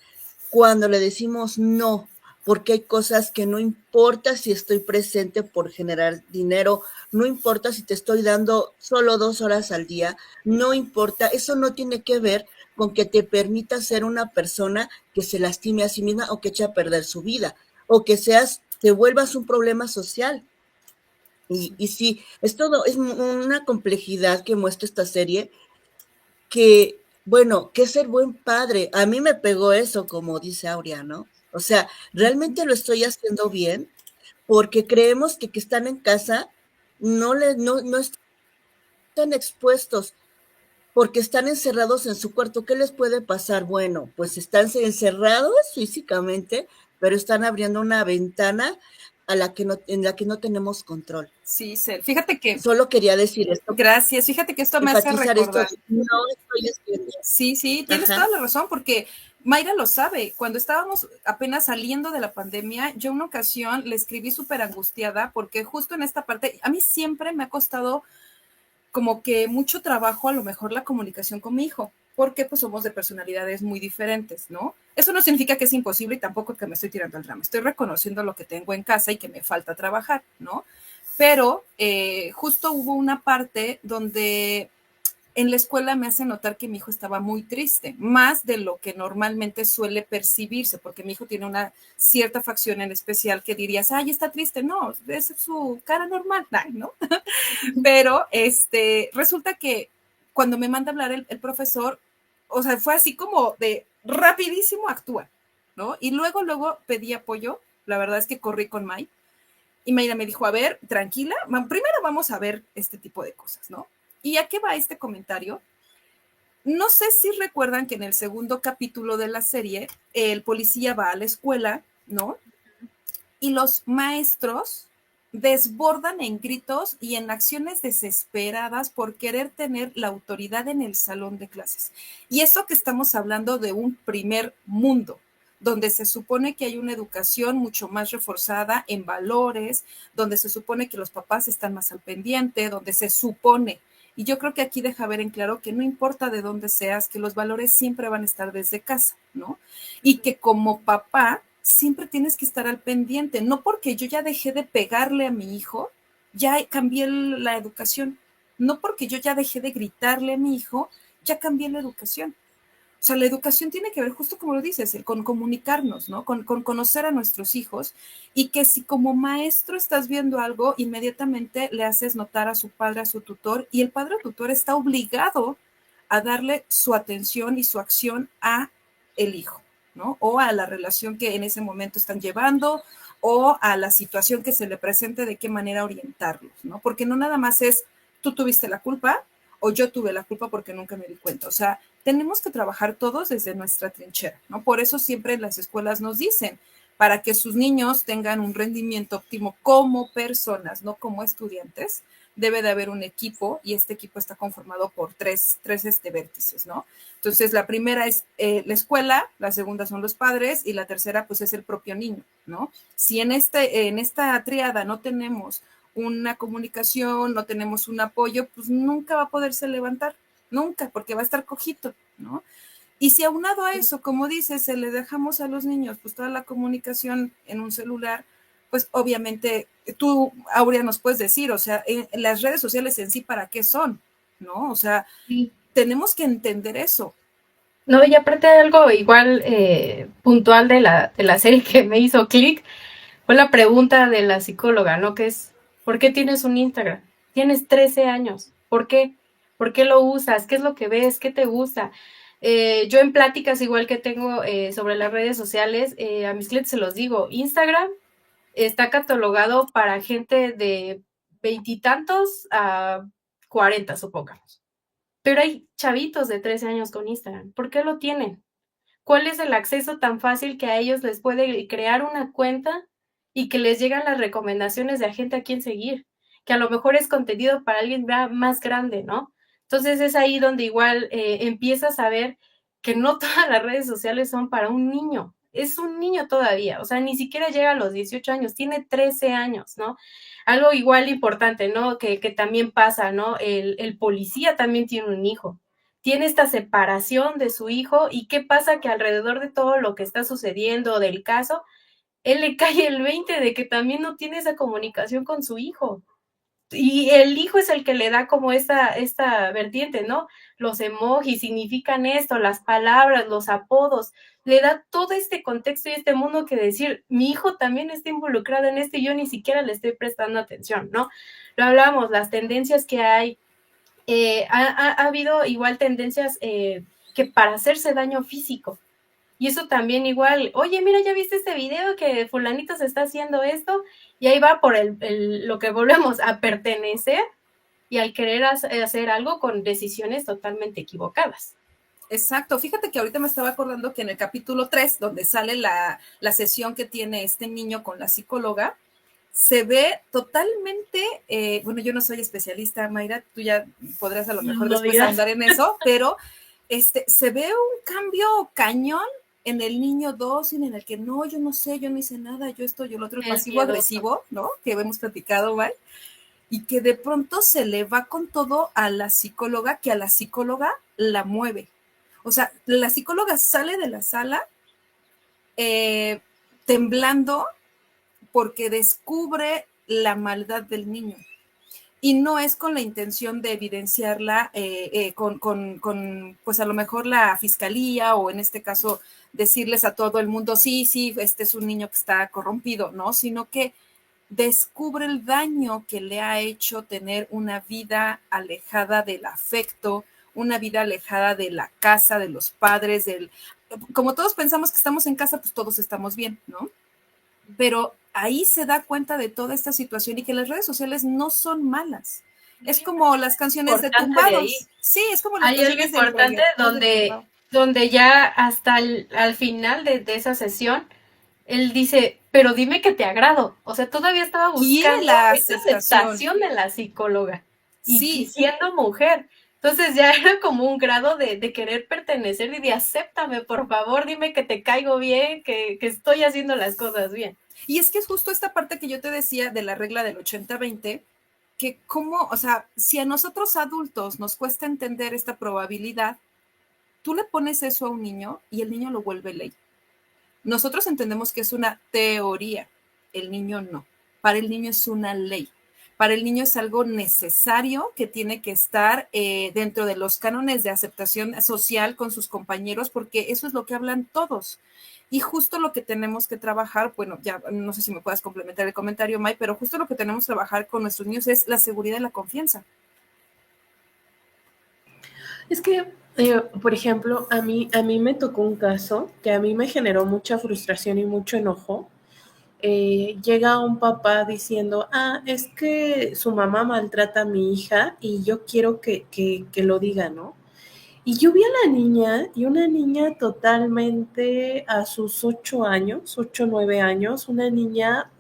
cuando le decimos no, porque hay cosas que no importa si estoy presente por generar dinero, no importa si te estoy dando solo 2 horas al día, no importa, eso no tiene que ver con que te permita ser una persona que se lastime a sí misma o que eche a perder su vida, o que te vuelvas un problema social. Y sí, es una complejidad que muestra esta serie, que, bueno, que ser buen padre. A mí me pegó eso, como dice Aurea, ¿no? O sea, realmente lo estoy haciendo bien, porque creemos que están en casa, no están expuestos, porque están encerrados en su cuarto. ¿Qué les puede pasar? Bueno, pues están encerrados físicamente, pero están abriendo una ventana en la que no tenemos control. Sí, Cel. Fíjate que... Solo quería decir esto. Gracias. Fíjate que esto me hace recordar. Esto, no estoy haciendo. Sí, tienes toda la razón, porque Mayra lo sabe. Cuando estábamos apenas saliendo de la pandemia, yo una ocasión le escribí súper angustiada, porque justo en esta parte, a mí siempre me ha costado como que mucho trabajo a lo mejor la comunicación con mi hijo, porque pues somos de personalidades muy diferentes, ¿no? Eso no significa que es imposible y tampoco que me estoy tirando al drama, estoy reconociendo lo que tengo en casa y que me falta trabajar, ¿no? Pero justo hubo una parte donde en la escuela me hace notar que mi hijo estaba muy triste, más de lo que normalmente suele percibirse, porque mi hijo tiene una cierta facción en especial que dirías, ay, está triste. No, es su cara normal, ¿no? Pero resulta que cuando me manda a hablar el profesor, o sea, fue así como de rapidísimo actúa, ¿no? Y luego pedí apoyo, la verdad es que corrí con May, y Mayra me dijo, a ver, tranquila, primero vamos a ver este tipo de cosas, ¿no? ¿Y a qué va este comentario? No sé si recuerdan que en el segundo capítulo de la serie, el policía va a la escuela, ¿no? Y los maestros desbordan en gritos y en acciones desesperadas por querer tener la autoridad en el salón de clases. Y eso que estamos hablando de un primer mundo, donde se supone que hay una educación mucho más reforzada en valores, donde se supone que los papás están más al pendiente, donde se supone. Y yo creo que aquí deja ver en claro que no importa de dónde seas, que los valores siempre van a estar desde casa, ¿no? Y que como papá siempre tienes que estar al pendiente, no porque yo ya dejé de pegarle a mi hijo, ya cambié la educación, no porque yo ya dejé de gritarle a mi hijo, ya cambié la educación. O sea, la educación tiene que ver, justo como lo dices, con comunicarnos, ¿no? Con conocer a nuestros hijos, y que si como maestro estás viendo algo, inmediatamente le haces notar a su padre, a su tutor, y el padre o tutor está obligado a darle su atención y su acción a el hijo, ¿no? O a la relación que en ese momento están llevando, o a la situación que se le presente, de qué manera orientarlos, ¿no? Porque no nada más es, tú tuviste la culpa, o yo tuve la culpa porque nunca me di cuenta. O sea, tenemos que trabajar todos desde nuestra trinchera, ¿no? Por eso siempre las escuelas nos dicen, para que sus niños tengan un rendimiento óptimo como personas, no como estudiantes, debe de haber un equipo y este equipo está conformado por tres vértices, ¿no? Entonces, la primera es la escuela, la segunda son los padres y la tercera, pues, es el propio niño, ¿no? Si en esta triada no tenemos una comunicación, no tenemos un apoyo, pues nunca va a poderse levantar, nunca, porque va a estar cojito, ¿no? Y si aunado a eso, como dices, se le dejamos a los niños pues toda la comunicación en un celular, pues obviamente tú, Aurea, nos puedes decir, o sea, en las redes sociales en sí, ¿para qué son? ¿No? O sea, sí, tenemos que entender eso. No, y aparte de algo igual puntual de la serie que me hizo clic, fue la pregunta de la psicóloga, ¿no? Que es, ¿por qué tienes un Instagram? Tienes 13 años, ¿por qué? ¿Por qué lo usas? ¿Qué es lo que ves? ¿Qué te gusta? Yo en pláticas igual que tengo sobre las redes sociales, a mis clientes se los digo, Instagram está catalogado para gente de 20 a 40, supongamos. Pero hay chavitos de 13 años con Instagram. ¿Por qué lo tienen? ¿Cuál es el acceso tan fácil que a ellos les puede crear una cuenta y que les llegan las recomendaciones de gente a quien seguir? Que a lo mejor es contenido para alguien más grande, ¿no? Entonces es ahí donde igual empiezas a ver que no todas las redes sociales son para un niño. Es un niño todavía, o sea, ni siquiera llega a los 18 años, tiene 13 años, ¿no? Algo igual importante, ¿no? Que también pasa, ¿no? El policía también tiene un hijo, tiene esta separación de su hijo y qué pasa que alrededor de todo lo que está sucediendo del caso, él le cae el 20 de que también no tiene esa comunicación con su hijo. Y el hijo es el que le da como esta vertiente, ¿no? Los emojis significan esto, las palabras, los apodos, le da todo este contexto y este mundo que decir, mi hijo también está involucrado en esto y yo ni siquiera le estoy prestando atención, ¿no? Lo hablamos, las tendencias que hay, ha habido igual tendencias que para hacerse daño físico. Y eso también igual, oye, mira, ¿ya viste este video que fulanito se está haciendo esto? Y ahí va por lo que volvemos a pertenecer y al querer hacer algo con decisiones totalmente equivocadas. Exacto, fíjate que ahorita me estaba acordando que en el capítulo 3, donde sale la sesión que tiene este niño con la psicóloga, se ve totalmente, bueno, yo no soy especialista, Mayra, tú ya podrás a lo mejor después andar en eso, pero se ve un cambio cañón en el niño 2, en el que no, yo no sé, yo no hice nada, yo esto, yo lo otro, pasivo-agresivo, ¿no? Que hemos platicado, ¿vale? Y que de pronto se le va con todo a la psicóloga, que a la psicóloga la mueve. O sea, la psicóloga sale de la sala temblando porque descubre la maldad del niño. Y no es con la intención de evidenciarla con, pues a lo mejor la fiscalía o en este caso decirles a todo el mundo, sí, este es un niño que está corrompido, ¿no? Sino que descubre el daño que le ha hecho tener una vida alejada del afecto, una vida alejada de la casa, de los padres, como todos pensamos que estamos en casa, pues todos estamos bien, ¿no? Pero ahí se da cuenta de toda esta situación y que las redes sociales no son malas. Es como las canciones de tumbados. Sí, es como las canciones de tumbados. Hay algo importante donde ya hasta al final de esa sesión, él dice, pero dime que te agrado. O sea, todavía estaba buscando la aceptación de la psicóloga. Y siendo mujer. Entonces ya era como un grado de querer pertenecer y de acéptame, por favor, dime que te caigo bien, que estoy haciendo las cosas bien. Y es que es justo esta parte que yo te decía de la regla del 80-20, que como, o sea, si a nosotros adultos nos cuesta entender esta probabilidad, tú le pones eso a un niño y el niño lo vuelve ley. Nosotros entendemos que es una teoría, el niño no. Para el niño es una ley. Para el niño es algo necesario que tiene que estar dentro de los cánones de aceptación social con sus compañeros, porque eso es lo que hablan todos. Y justo lo que tenemos que trabajar, bueno, ya no sé si me puedas complementar el comentario, May, pero justo lo que tenemos que trabajar con nuestros niños es la seguridad y la confianza. Es que, por ejemplo, a mí me tocó un caso que a mí me generó mucha frustración y mucho enojo. Llega un papá diciendo, es que su mamá maltrata a mi hija y yo quiero que lo diga, ¿no? Y yo vi a la niña, y una niña totalmente a sus 8 años, 8 o 9 años, una niña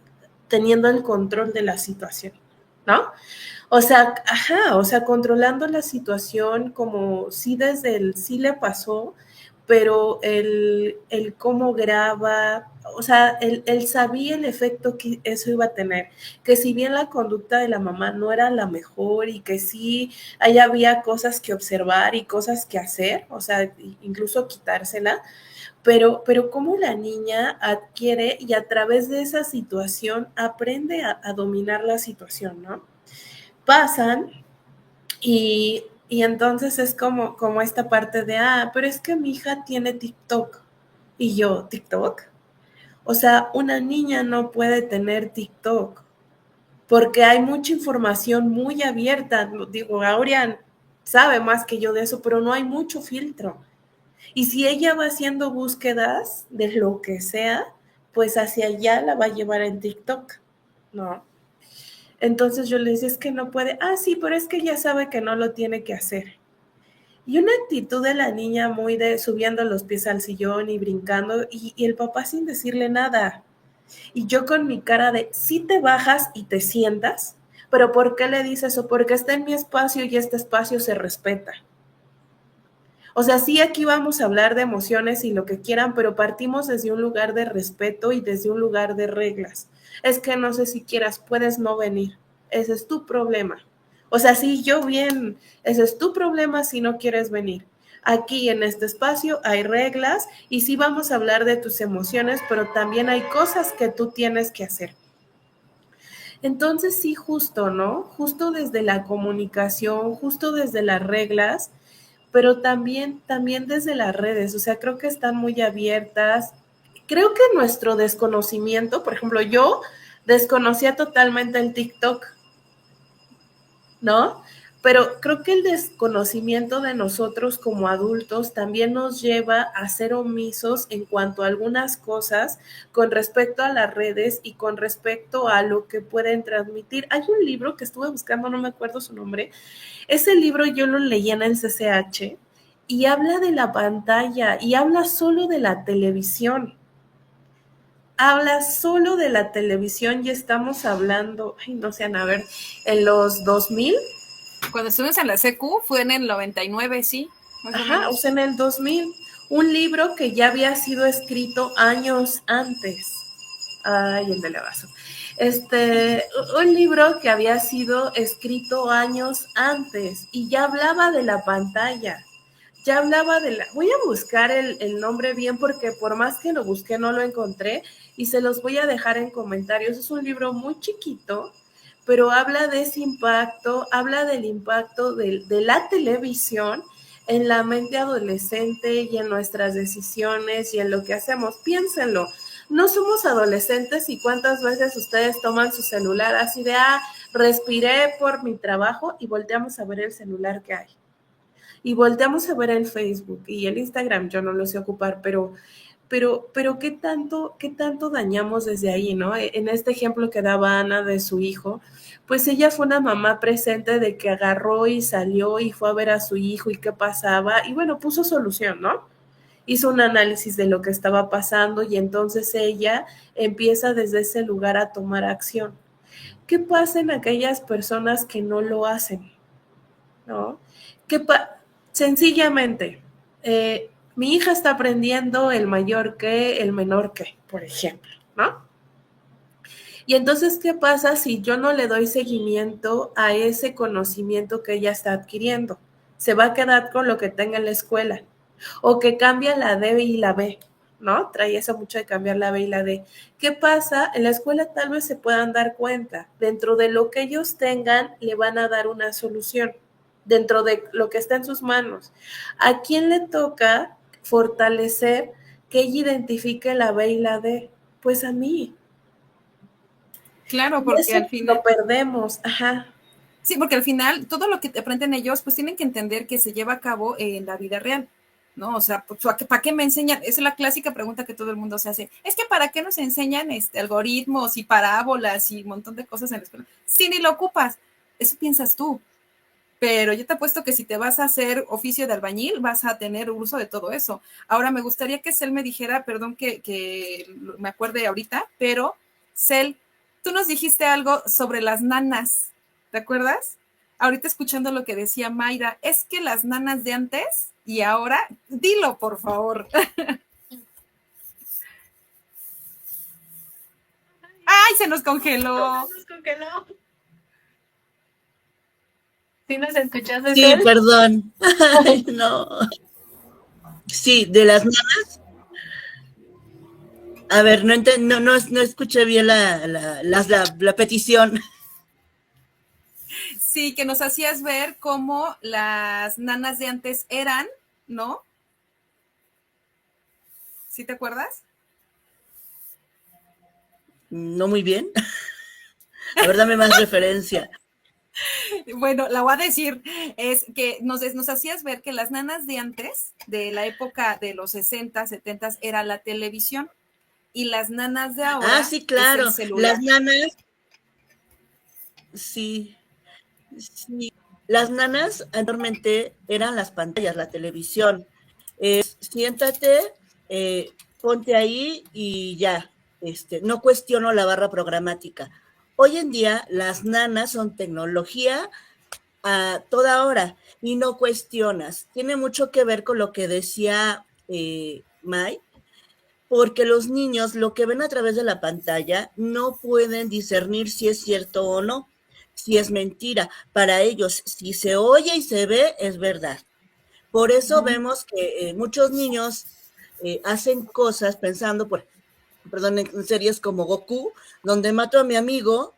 teniendo el control de la situación, ¿no? O sea, ajá, o sea, controlando la situación como sí desde el sí le pasó, pero el cómo graba, o sea, él sabía el efecto que eso iba a tener, que si bien la conducta de la mamá no era la mejor y que sí, ahí había cosas que observar y cosas que hacer, o sea, incluso quitársela, pero cómo la niña adquiere y a través de esa situación aprende a dominar la situación, ¿no? Pasan y entonces es como esta parte de, pero es que mi hija tiene TikTok. Y yo, ¿TikTok? O sea, una niña no puede tener TikTok porque hay mucha información muy abierta. Digo, Aurea sabe más que yo de eso, pero no hay mucho filtro. Y si ella va haciendo búsquedas de lo que sea, pues hacia allá la va a llevar en TikTok, ¿no? Entonces yo le decía, es que no puede, sí, pero es que ella sabe que no lo tiene que hacer. Y una actitud de la niña muy de subiendo los pies al sillón y brincando, y el papá sin decirle nada. Y yo con mi cara de, sí te bajas y te sientas, pero ¿por qué le dices eso? Porque está en mi espacio y este espacio se respeta. O sea, sí, aquí vamos a hablar de emociones y lo que quieran, pero partimos desde un lugar de respeto y desde un lugar de reglas. Es que no sé si quieras, puedes no venir. Ese es tu problema. O sea, sí, yo bien, ese es tu problema si no quieres venir. Aquí en este espacio hay reglas y sí vamos a hablar de tus emociones, pero también hay cosas que tú tienes que hacer. Entonces sí, justo, ¿no? Justo desde la comunicación, justo desde las reglas, pero también desde las redes, o sea, creo que están muy abiertas. Creo que nuestro desconocimiento, por ejemplo, yo desconocía totalmente el TikTok, ¿no? Pero creo que el desconocimiento de nosotros como adultos también nos lleva a ser omisos en cuanto a algunas cosas con respecto a las redes y con respecto a lo que pueden transmitir. Hay un libro que estuve buscando, no me acuerdo su nombre. Ese libro yo lo leí en el CCH y habla de la pantalla y habla solo de la televisión. Habla solo de la televisión y estamos hablando, no sé, a ver, en los 2000. Cuando estuvimos en la CQ fue en el 99, sí. Ajá, o sea, en el 2000. Un libro que ya había sido escrito años antes. Ay, el de la vaso. Un libro que había sido escrito años antes y ya hablaba de la pantalla. Ya hablaba de la... Voy a buscar el nombre bien porque por más que lo busqué no lo encontré y se los voy a dejar en comentarios. Es un libro muy chiquito, pero habla de ese impacto, habla del impacto de la televisión en la mente adolescente y en nuestras decisiones y en lo que hacemos. Piénsenlo, no somos adolescentes y cuántas veces ustedes toman su celular así de, respiré por mi trabajo y volteamos a ver el celular que hay. Y volteamos a ver el Facebook y el Instagram, yo no lo sé ocupar, pero ¿qué tanto dañamos desde ahí, ¿no? En este ejemplo que daba Ana de su hijo, pues ella fue una mamá presente de que agarró y salió y fue a ver a su hijo y qué pasaba, y bueno, puso solución, ¿no? Hizo un análisis de lo que estaba pasando y entonces ella empieza desde ese lugar a tomar acción. ¿Qué pasa en aquellas personas que no lo hacen? ¿No? Sencillamente, mi hija está aprendiendo el mayor que, el menor que, por ejemplo, ¿no? Y entonces, ¿qué pasa si yo no le doy seguimiento a ese conocimiento que ella está adquiriendo? Se va a quedar con lo que tenga en la escuela. O que cambia la D y la B, ¿no? Trae eso mucho de cambiar la B y la D. ¿Qué pasa? En la escuela tal vez se puedan dar cuenta. Dentro de lo que ellos tengan, le van a dar una solución. Dentro de lo que está en sus manos. ¿A quién le toca fortalecer que ella identifique la B y la D? Pues a mí. Claro, porque al final lo perdemos, ajá. Sí, porque al final todo lo que te aprenden ellos, pues tienen que entender que se lleva a cabo en la vida real, ¿no? O sea, pues, ¿para qué me enseñan? Esa es la clásica pregunta que todo el mundo se hace. Es que ¿para qué nos enseñan algoritmos y parábolas y un montón de cosas en la escuela? Si ni lo ocupas, eso piensas tú. pero yo te apuesto que si te vas a hacer oficio de albañil, vas a tener uso de todo eso. Ahora, me gustaría que Cel me dijera, perdón que me acuerde ahorita, pero Cel, tú nos dijiste algo sobre las nanas, ¿te acuerdas? Ahorita escuchando lo que decía Mayra, es que las nanas de antes y ahora, dilo, por favor. ¡Ay, se nos congeló! Se nos congeló. ¿Sí nos escuchaste? Sí, perdón. Ay, no. Sí, de las nanas. A ver, no escuché bien la petición. Sí, que nos hacías ver cómo las nanas de antes eran, ¿no? ¿Sí te acuerdas? No muy bien. A ver, dame más referencia. Bueno, la voy a decir, es que nos hacías ver que las nanas de antes, de la época de los 60, 70, era la televisión, y las nanas de ahora sí, claro. es el celular. Las nanas, sí. Las nanas anteriormente eran las pantallas, la televisión. Siéntate, ponte ahí y ya. No cuestiono la barra programática. Hoy en día las nanas son tecnología a toda hora y no cuestionas. Tiene mucho que ver con lo que decía Mai, porque los niños lo que ven a través de la pantalla no pueden discernir si es cierto o no, si es mentira. Para ellos, si se oye y se ve, es verdad. Por eso vemos que muchos niños hacen cosas pensando, en series como Goku, donde mato a mi amigo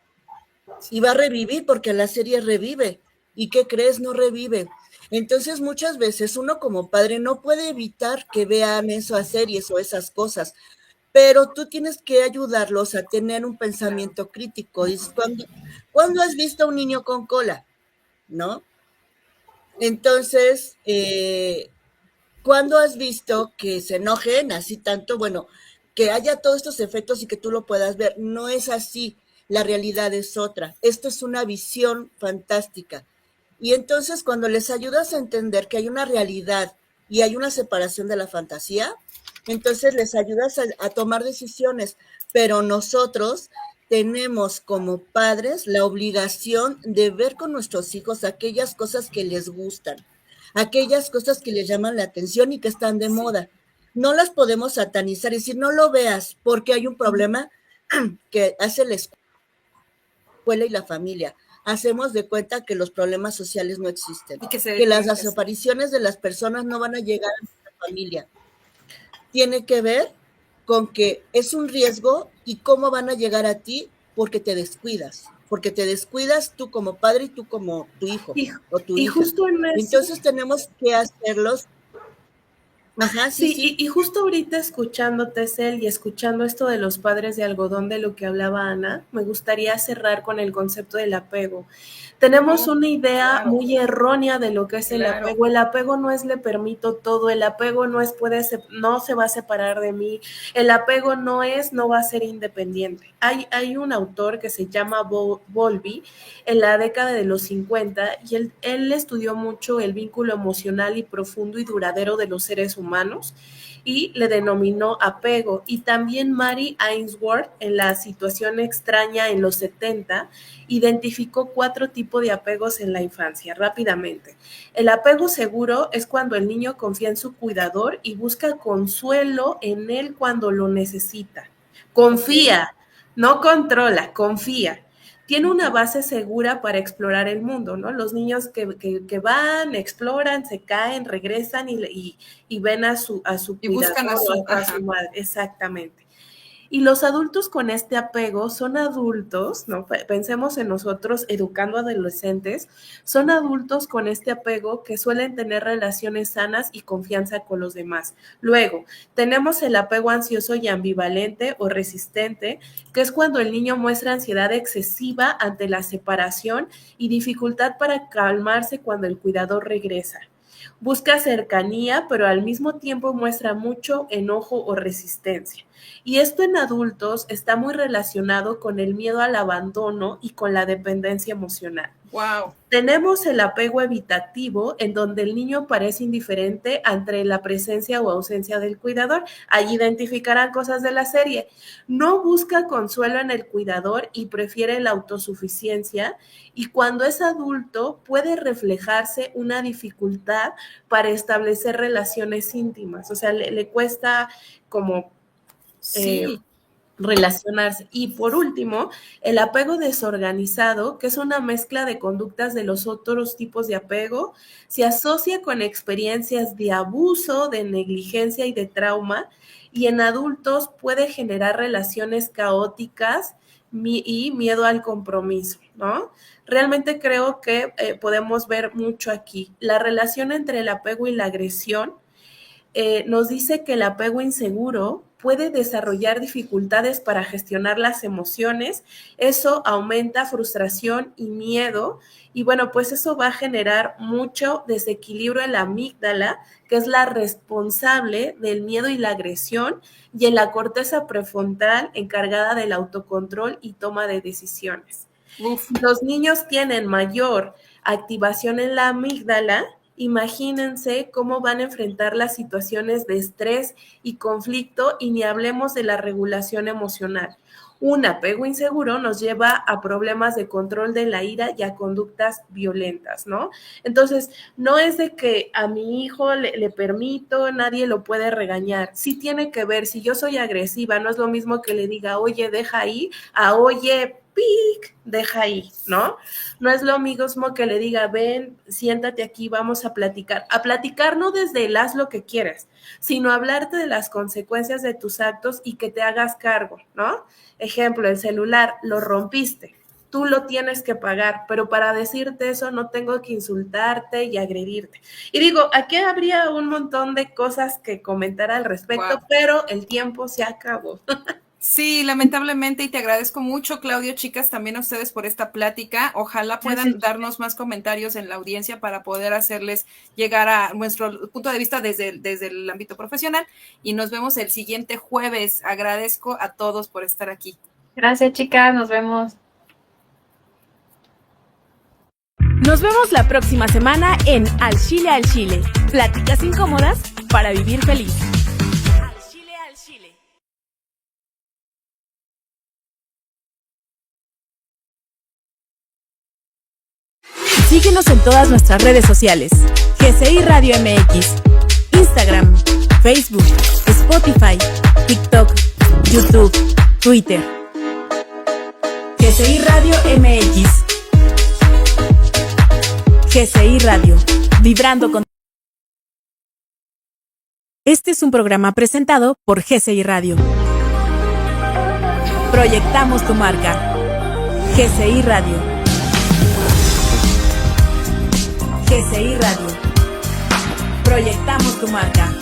y va a revivir porque la serie revive. ¿Y qué crees? No revive. Entonces muchas veces uno como padre no puede evitar que vean esas series o esas cosas, pero tú tienes que ayudarlos a tener un pensamiento crítico. ¿Cuándo has visto a un niño con cola? ¿No? Entonces, ¿cuándo has visto que se enojen así tanto? Bueno, que haya todos estos efectos y que tú lo puedas ver. No es así, la realidad es otra. Esto es una visión fantástica. Y entonces cuando les ayudas a entender que hay una realidad y hay una separación de la fantasía, entonces les ayudas a tomar decisiones. Pero nosotros tenemos como padres la obligación de ver con nuestros hijos aquellas cosas que les gustan, aquellas cosas que les llaman la atención y que están de moda. No las podemos satanizar y decir, no lo veas, porque hay un problema que hace la escuela y la familia. Hacemos de cuenta que los problemas sociales no existen, que las desapariciones de las personas no van a llegar a nuestra familia. Tiene que ver con que es un riesgo y cómo van a llegar a ti porque te descuidas tú como padre y tú como tu hijo o tu hija. Justo en eso, entonces tenemos que hacerlos. Ajá, sí. Y justo ahorita escuchándote, Cel, y escuchando esto de los padres de algodón, de lo que hablaba Ana, me gustaría cerrar con el concepto del apego. Tenemos una idea muy errónea de lo que es el apego. El apego no es le permito todo, el apego no se va a separar de mí, el apego no va a ser independiente. Hay un autor que se llama Bowlby en la década de los 50 y él estudió mucho el vínculo emocional y profundo y duradero de los seres humanos y le denominó apego. Y también Mary Ainsworth, en La situación extraña en los 70, identificó 4 tipos de apegos en la infancia, rápidamente. El apego seguro es cuando el niño confía en su cuidador y busca consuelo en él cuando lo necesita. Confía, no controla, confía. Tiene una base segura para explorar el mundo, ¿no? Los niños que van, exploran, se caen, regresan y ven a su y buscan a su madre, exactamente. Y los adultos con este apego son adultos, ¿no? Pensemos en nosotros educando adolescentes, son adultos con este apego que suelen tener relaciones sanas y confianza con los demás. Luego, tenemos el apego ansioso y ambivalente o resistente, que es cuando el niño muestra ansiedad excesiva ante la separación y dificultad para calmarse cuando el cuidador regresa. Busca cercanía, pero al mismo tiempo muestra mucho enojo o resistencia. Y esto en adultos está muy relacionado con el miedo al abandono y con la dependencia emocional. Wow. Tenemos el apego evitativo, en donde el niño parece indiferente ante la presencia o ausencia del cuidador. Allí identificarán cosas de la serie. No busca consuelo en el cuidador y prefiere la autosuficiencia. Y cuando es adulto, puede reflejarse una dificultad para establecer relaciones íntimas. O sea, le cuesta como relacionarse. Y por último, el apego desorganizado, que es una mezcla de conductas de los otros tipos de apego, se asocia con experiencias de abuso, de negligencia y de trauma, y en adultos puede generar relaciones caóticas y miedo al compromiso, ¿no? Realmente creo que podemos ver mucho aquí. La relación entre el apego y la agresión nos dice que el apego inseguro puede desarrollar dificultades para gestionar las emociones, eso aumenta frustración y miedo, y bueno, pues eso va a generar mucho desequilibrio en la amígdala, que es la responsable del miedo y la agresión, y en la corteza prefrontal, encargada del autocontrol y toma de decisiones. Los niños tienen mayor activación en la amígdala. Imagínense cómo van a enfrentar las situaciones de estrés y conflicto, y ni hablemos de la regulación emocional. Un apego inseguro nos lleva a problemas de control de la ira y a conductas violentas, ¿no? Entonces, no es de que a mi hijo le permito, nadie lo puede regañar. Sí tiene que ver, si yo soy agresiva, no es lo mismo que le diga, oye, deja ahí, a oye, pic, deja ahí, ¿no? No es lo mismo que le diga, ven, siéntate aquí, vamos a platicar. A platicar no desde el haz lo que quieres, sino hablarte de las consecuencias de tus actos y que te hagas cargo, ¿no? Ejemplo, el celular, lo rompiste, tú lo tienes que pagar, pero para decirte eso no tengo que insultarte y agredirte. Y digo, aquí habría un montón de cosas que comentar al respecto, pero el tiempo se acabó. Sí, lamentablemente, y te agradezco mucho, Claudio, chicas, también a ustedes por esta plática. Ojalá puedan darnos más comentarios en la audiencia para poder hacerles llegar a nuestro punto de vista desde el ámbito profesional, y nos vemos el siguiente jueves. Agradezco a todos por estar aquí. Gracias, chicas, nos vemos. Nos vemos la próxima semana en Al Chile, pláticas incómodas para vivir feliz. Al Chile. Síguenos en todas nuestras redes sociales. GCI Radio MX, Instagram, Facebook, Spotify, TikTok, YouTube, Twitter. GCI Radio MX. GCI Radio, vibrando con... Este es un programa presentado por GCI Radio. Proyectamos tu marca. GCI Radio. GCI Radio. Proyectamos tu marca.